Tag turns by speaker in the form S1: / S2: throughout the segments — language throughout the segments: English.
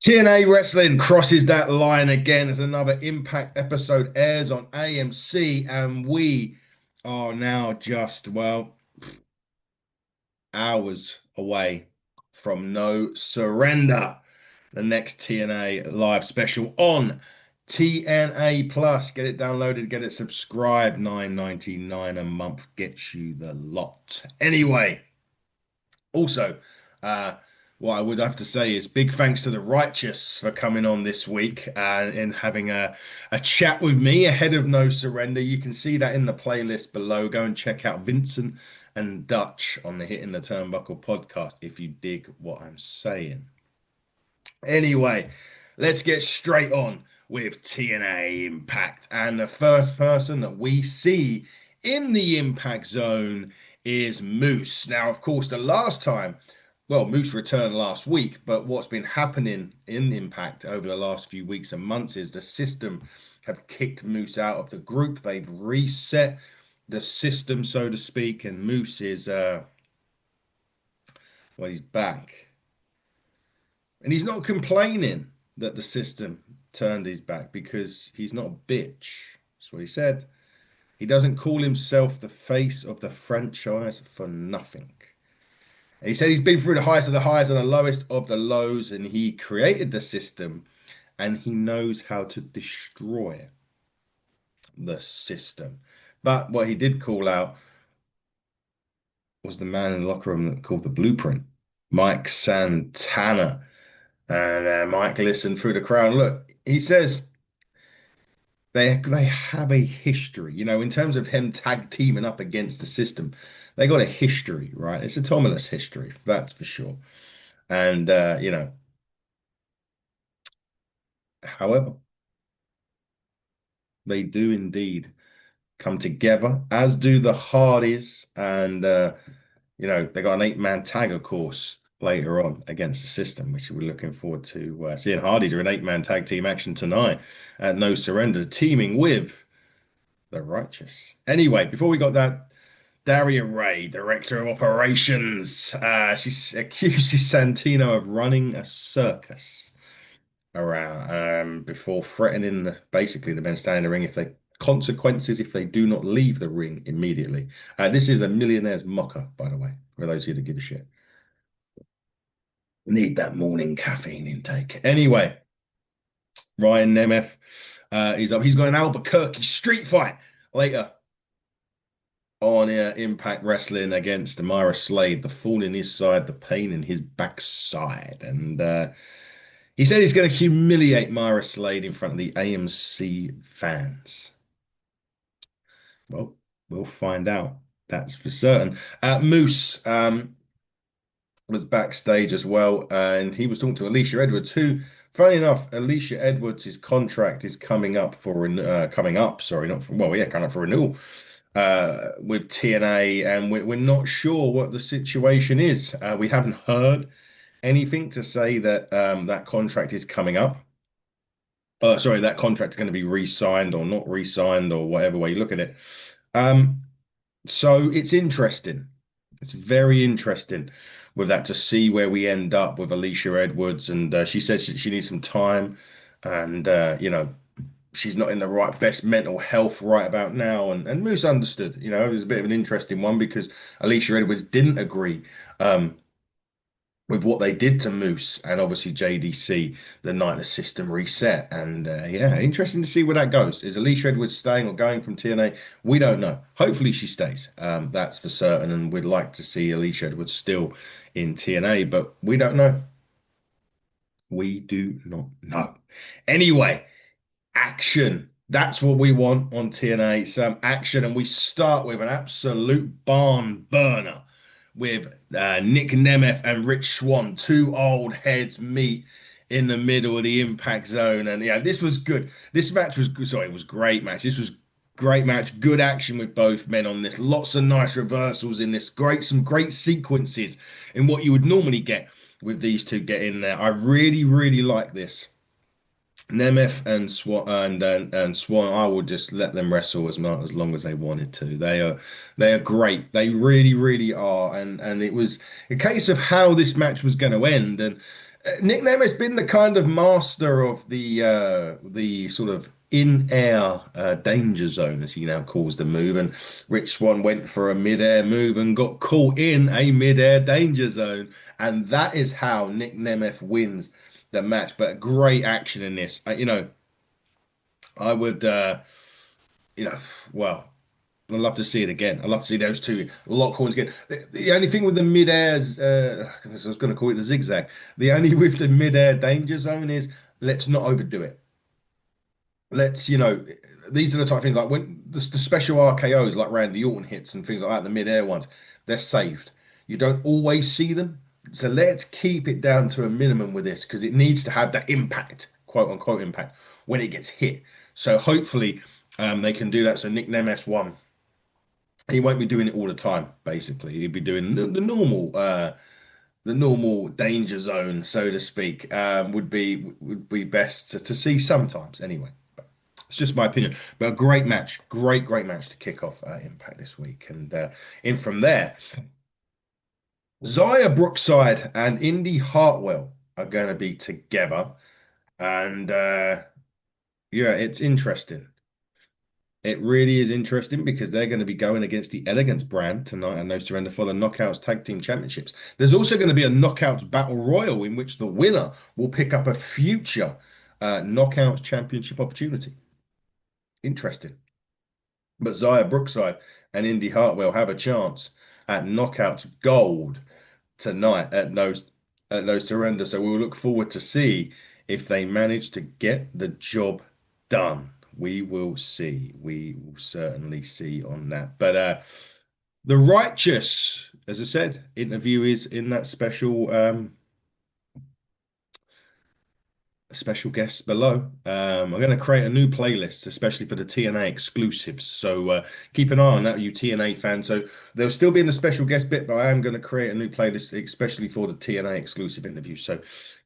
S1: TNA Wrestling crosses that line again as another Impact episode airs on AMC, and we are now just, hours away from No Surrender, the next TNA live special on TNA Plus. Get it downloaded, get it subscribed. $9.99 a month gets you the lot. Anyway, also, uh, what I would have to say is big thanks to the Righteous for coming on this week and having a chat with me ahead of No Surrender. You can see that in the playlist below. Go and check out Vincent and Dutch on the Hitting the Turnbuckle podcast if you dig what I'm saying. Anyway, let's get straight on with TNA Impact. And the first person that we see in the Impact Zone is Moose. Now, of course, the last time, well, Moose returned last week, but what's been happening in Impact over the last few weeks and months is the system have kicked Moose out of the group. They've reset the system, so to speak, and Moose is, well, he's back. And he's not complaining that the system turned his back because he's not a bitch. That's what he said. He doesn't call himself the face of the franchise for nothing. And he said he's been through the highest of the highs and the lowest of the lows, and he created the system and he knows how to destroy the system. But what he did call out was the man in the locker room that called the blueprint, Mike Santana. And Mike listened through the crowd. Look, he says they have a history, in terms of him tag teaming up against the system. They got a history, right? It's a tumultuous history, that's for sure. And however, they do indeed come together, as do the Hardys, and they got an eight-man tag, of course, later on against the system, which we're looking forward to seeing. Hardys are an eight-man tag team action tonight at No Surrender, teaming with the Righteous. Anyway, before we got that, Daria Ray, Director of Operations, she accuses Santino of running a circus around before threatening basically the men standing in the ring if they consequences if they do not leave the ring immediately. This is a millionaire's mocker, by the way, for those of you that give a shit. Need that morning caffeine intake. Anyway, Ryan Nemeth is up. He's got an Albuquerque street fight later on Impact Wrestling against Amira Slade, the thorn in his side, the pain in his backside. And he said he's going to humiliate Myra Slade in front of the AMC fans. Well, we'll find out. That's for certain. Moose was backstage as well, and he was talking to Alicia Edwards, who, funny enough, Alicia Edwards' contract is coming up coming up. Sorry, not for, well, yeah, coming up for renewal with TNA, and we're not sure what the situation is. We haven't heard anything to say that that contract is coming up. Sorry, that contract is going to be re-signed or not re-signed or whatever way you look at it. Um, so it's interesting. It's very interesting with that to see where we end up with Alicia Edwards. And she said she needs some time, and she's not in the right best mental health right about now. And Moose understood. It was a bit of an interesting one because Alicia Edwards didn't agree. With what they did to Moose and obviously JDC the night the system reset. And yeah, interesting to see where that goes. Is Alicia Edwards staying or going from TNA? We don't know. Hopefully she stays. That's for certain. And we'd like to see Alicia Edwards still in TNA, but we don't know. We do not know. Anyway, action. That's what we want on TNA. Some action. And we start with an absolute barn burner with Nick Nemeth and Rich Swann. Two old heads meet in the middle of the impact zone. And yeah, this was good. This match was, sorry, it was great match. This was great match. Good action with both men on this. Lots of nice reversals in this. Some great sequences in what you would normally get with these two getting there. I really, really like this. Nemeth and Swan, I would just let them wrestle as long as they wanted to. They are great. They really, really are. And it was a case of how this match was going to end. And Nick Nemeth's been the kind of master of the sort of in-air danger zone, as he now calls the move. And Rich Swan went for a mid-air move and got caught in a mid-air danger zone. And that is how Nick Nemeth wins the match. But great action in this. I would, you know, well, I'd love to see it again. I'd love to see those two lock horns again. The only thing with the mid-airs, I was going to call it the zigzag. The only with the mid-air danger zone is let's not overdo it. Let's, these are the type of things like when the special RKOs like Randy Orton hits and things like that, the mid-air ones, they're saved. You don't always see them. So let's keep it down to a minimum with this because it needs to have that impact, quote unquote impact, when it gets hit. So hopefully they can do that. So Nick Nemeth won. He won't be doing it all the time, basically. He'll be doing the normal danger zone, so to speak, would be best to see sometimes anyway. It's just my opinion, but a great match, great match to kick off Impact this week, and in from there, Zaya Brookside and Indy Hartwell are going to be together, and yeah, it's interesting. It really is interesting because they're going to be going against the Elegance brand tonight and No Surrender for the Knockouts Tag Team Championships. There's also going to be a Knockouts Battle Royal in which the winner will pick up a future Knockouts Championship opportunity. Interesting. But Zaya Brookside and Indy Hartwell have a chance at Knockouts Gold tonight at No Surrender. So we'll look forward to see if they manage to get the job done. We will see. We will certainly see on that. But the Righteous, as I said, interview is in that special guests below. I'm going to create a new playlist, especially for the TNA exclusives. So keep an eye on that, you TNA fans. So there'll still be in the special guest bit, but I am going to create a new playlist, especially for the TNA exclusive interview. So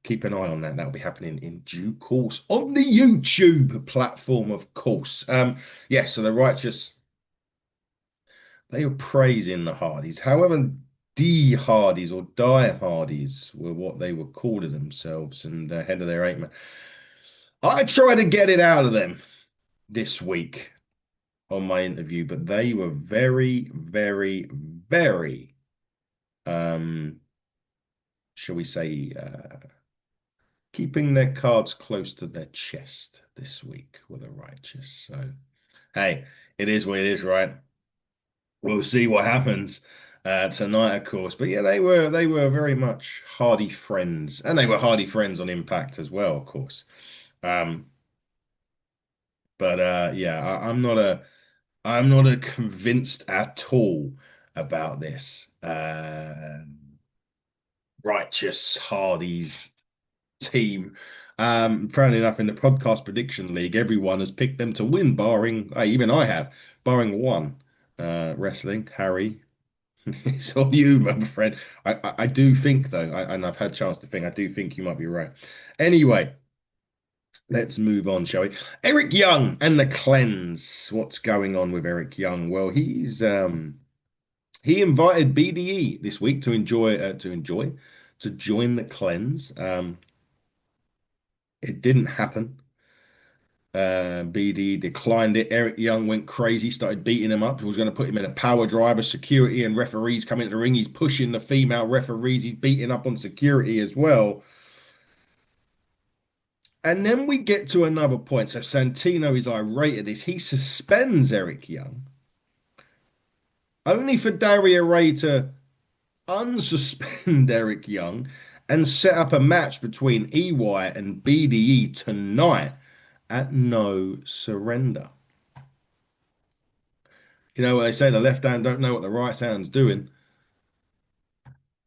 S1: keep an eye on that. That'll be happening in due course on the YouTube platform, of course. Yeah, so the Righteous, they were praising the Hardys. However, D Hardys or Die Hardys were what they were calling themselves and ahead of their 8 man. I tried to get it out of them this week on my interview, but they were very, very, very, um, shall we say, keeping their cards close to their chest this week with the Righteous. So, hey, it is what it is, right? We'll see what happens tonight, of course. But yeah, they were very much Hardy friends, and they were Hardy friends on Impact as well, of course. Um, but yeah, I'm not a convinced at all about this. Righteous Hardy's team. Apparently enough, in the podcast prediction league, everyone has picked them to win, barring even I have, barring one. Wrestling, Harry. It's all you, my friend. I do think though, and I've had a chance to think, I do think you might be right. Anyway, let's move on, shall we? Eric Young and the Cleanse. What's going on with Eric Young? Well, he invited BDE this week to join the Cleanse. It didn't happen. BD declined it. Eric Young went crazy, started beating him up. He was going to put him in a power driver. Security and referees come into the ring. He's pushing the female referees. He's beating up on security as well. And then we get to another point. So Santino is irate at this. He suspends Eric Young, only for Daria Ray to unsuspend Eric Young and set up a match between EY and BDE tonight at No Surrender. You know what they say, the left hand don't know what the right hand's doing.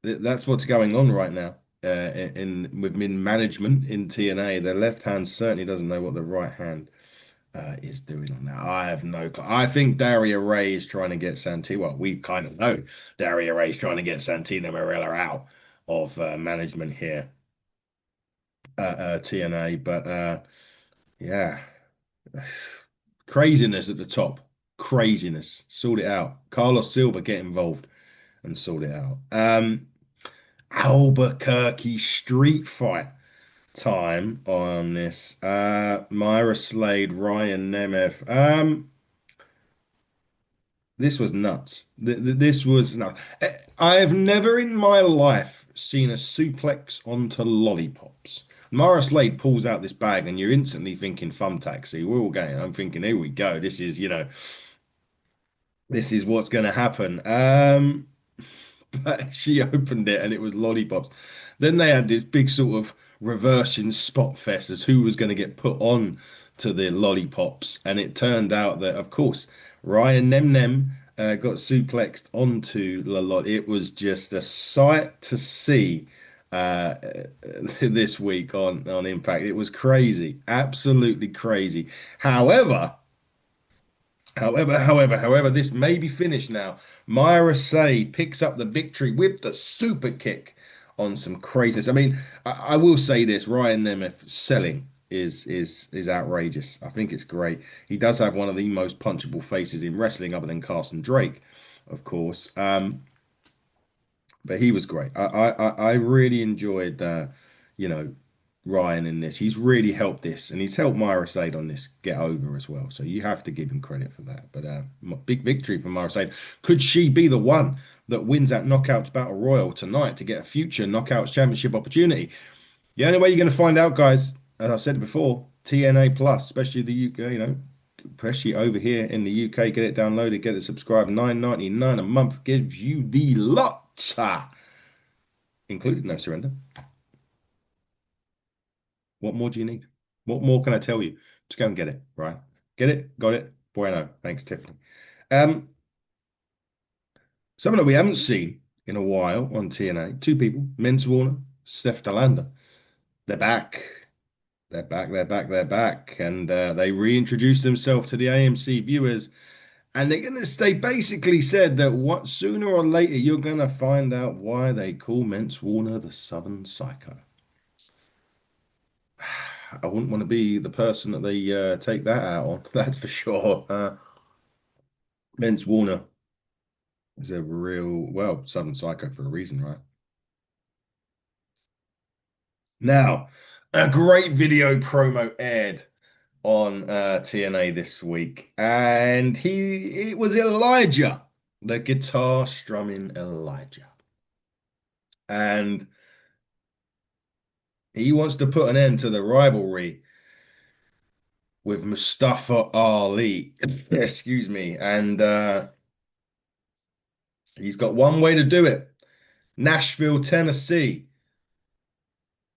S1: That's what's going on right now in within management in TNA. The left hand certainly doesn't know what the right hand is doing on that. I have no clue. I think Daria Ray is trying to get Santino. Well, we kind of know Daria Ray is trying to get Santino Marella out of management here at TNA, but Yeah. Craziness at the top. Craziness. Sort it out. Carlos Silva get involved and sort it out. Albuquerque street fight time on this. Myra Slade, Ryan Nemeth. This was nuts. This was nuts. I've never in my life seen a suplex onto lollipops. Mara Slade pulls out this bag, and you're instantly thinking thumb taxi. We're all going. I'm thinking, here we go. This is, this is what's going to happen. But she opened it and it was lollipops. Then they had this big sort of reversing spot fest as who was going to get put on to the lollipops. And it turned out that, of course, Ryan Nem Nem got suplexed onto the lot. It was just a sight to see uh, this week on Impact. It was crazy, absolutely crazy. However, however, this may be finished now. Myra Say picks up the victory with the super kick on some craziness. I mean, I will say this: Ryan Nemeth selling is outrageous. I think it's great. He does have one of the most punchable faces in wrestling, other than Carson Drake, of course. But he was great. I really enjoyed you know, Ryan in this. He's really helped this, and he's helped Myra Sade on this get over as well. So you have to give him credit for that. But big victory for Myra Sade. Could she be the one that wins that Knockouts Battle Royal tonight to get a future Knockouts Championship opportunity? The only way you're going to find out, guys, as I've said before, TNA Plus, especially the UK, especially over here in the UK, get it downloaded, get it subscribed. 9.99 a month gives you the lot, including no surrender. What more do you need? What more can I tell you? Just go and get it, right? Get it, got it. Bueno. Thanks, Tiffany. Um, Someone that we haven't seen in a while on TNA, two people, Mens Warner, Steph Delander. They're back. They're back. And they reintroduced themselves to the AMC viewers. And they basically said that what sooner or later you're gonna find out why they call Mens Warner the Southern Psycho. I wouldn't want to be the person that they take that out on. That's for sure. Vince Warner is a real, well, Southern Psycho for a reason, right? Now, a great video promo aired on TNA this week, and it was Elijah, the guitar strumming Elijah, and he wants to put an end to the rivalry with Mustafa Ali. Excuse me, and he's got one way to do it. Nashville, Tennessee,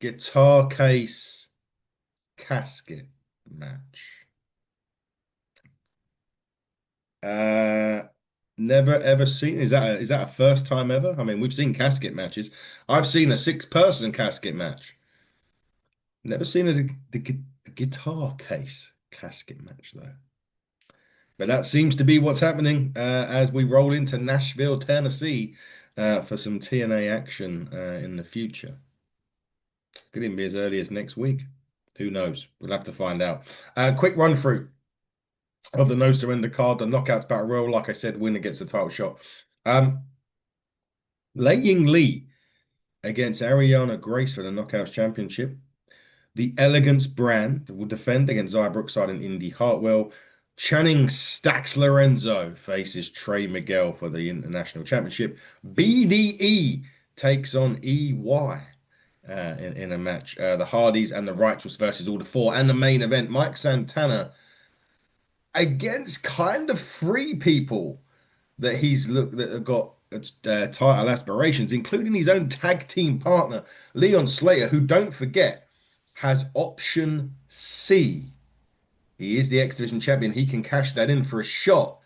S1: guitar case casket match. Uh, Never ever seen. Is that a first time ever? I mean, we've seen casket matches. I've seen a six-person casket match. Never seen a guitar case casket match though. But that seems to be what's happening as we roll into Nashville, Tennessee, for some TNA action in the future. Could even be as early as next week. Who knows? We'll have to find out. Quick run through of the no surrender card, the knockouts battle royal. Like I said, winner gets the title shot. Um, Lei Ying Lee against Ariana Grace for the Knockouts Championship. The Elegance brand will defend against Zaya Brookside and Indy Hartwell. Channing Stacks Lorenzo faces Trey Miguel for the International Championship. BDE takes on EY in a match. The Hardys and the Righteous versus all the four. And the main event, Mike Santana against kind of three people that have got title aspirations, including his own tag team partner, Leon Slater, who, don't forget, has option C. He is the X Division champion. He can cash that in for a shot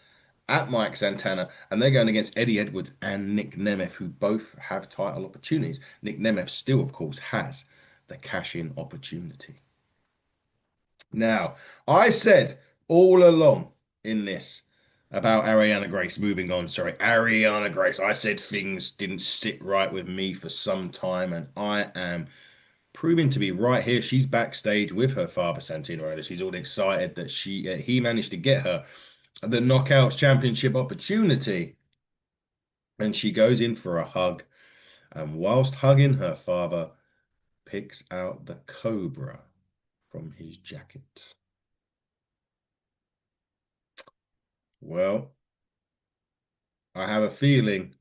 S1: at Mike Santana, and they're going against Eddie Edwards and Nick Nemeth, who both have title opportunities. Nick Nemeth still, of course, has the cash-in opportunity. Now, I said all along in this about Ariana Grace moving on. Sorry, Ariana Grace. I said things didn't sit right with me for some time, and I am proving to be right here. She's backstage with her father, Santino. She's all excited that he managed to get her the Knockouts Championship opportunity. And she goes in for a hug. And whilst hugging her father, picks out the cobra from his jacket. Well, I have a feeling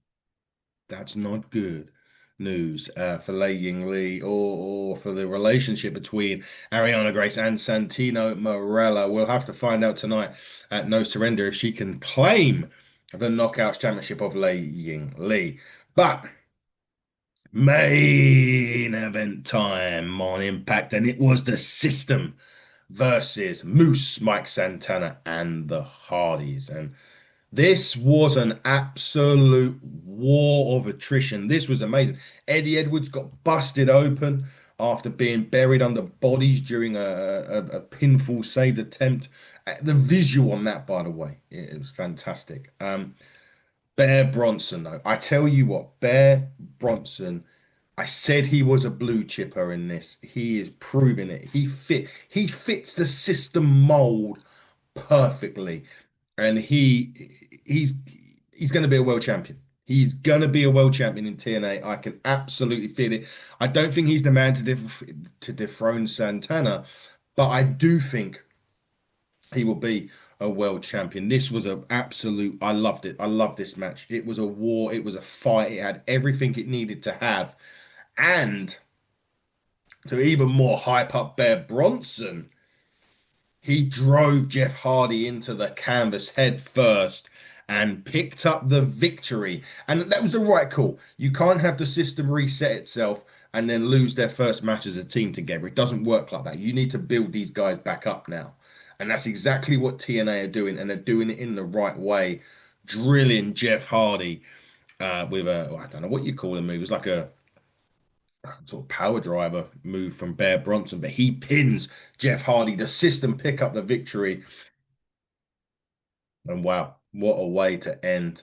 S1: that's not good news for Lei Ying Lee or for the relationship between Ariana Grace and Santino Marella. We'll have to find out tonight at No Surrender if she can claim the Knockouts Championship of Lei Ying Lee. But main event time on Impact, and it was the System versus Moose, Mike Santana, and the Hardys. And this was an absolute war of attrition. This was amazing. Eddie Edwards got busted open after being buried under bodies during a pinfall saved attempt. The visual on that, by the way, it was fantastic. Bear Bronson, though, I tell you what, Bear Bronson, I said he was a blue chipper in this. He is proving it. He fits the System mold perfectly, and he's going to be a world champion. He's going to be a world champion in TNA. I can absolutely feel it. I don't think he's the man to dethrone Santana, but I do think he will be a world champion. This was an absolute. I loved it. I loved this match. It was a war. It was a fight. It had everything it needed to have, and to even more hype up Bear Bronson, he drove Jeff Hardy into the canvas head first and picked up the victory. And that was the right call. You can't have the System reset itself and then lose their first match as a team together. It doesn't work like that. You need to build these guys back up now. And that's exactly what TNA are doing, and they're doing it in the right way, drilling Jeff Hardy with I don't know what you call the move. It was like a sort of power driver move from Bear Bronson, but he pins Jeff Hardy. The System pick up the victory. And wow, what a way to end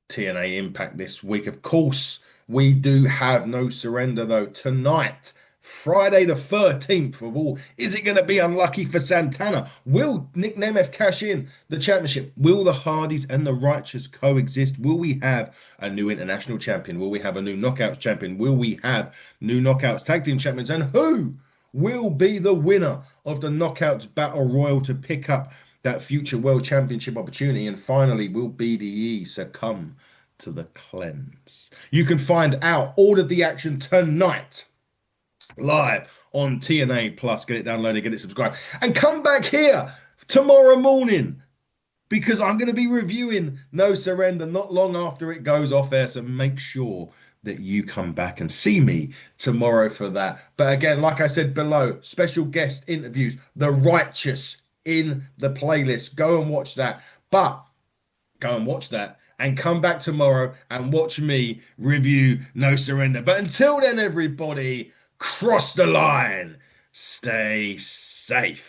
S1: TNA Impact this week. Of course, we do have No Surrender though tonight, Friday the 13th of all. Is it going to be unlucky for Santana? Will Nick Nemeth cash in the championship? Will the Hardys and the Righteous coexist? Will we have a new international champion? Will we have a new Knockouts champion? Will we have new Knockouts tag team champions? And who will be the winner of the Knockouts Battle Royal to pick up that future world championship opportunity? And finally, will BDE succumb to the cleanse? You can find out all of the action tonight live on TNA Plus. Get it downloaded, get it subscribed, and come back here tomorrow morning because I'm going to be reviewing No Surrender not long after it goes off air. So make sure that you come back and see me tomorrow for that. But again, like I said below, special guest interviews, The Righteous in the playlist. Go and watch that. But go and watch that and come back tomorrow and watch me review No Surrender. But until then, everybody, cross the line. Stay safe.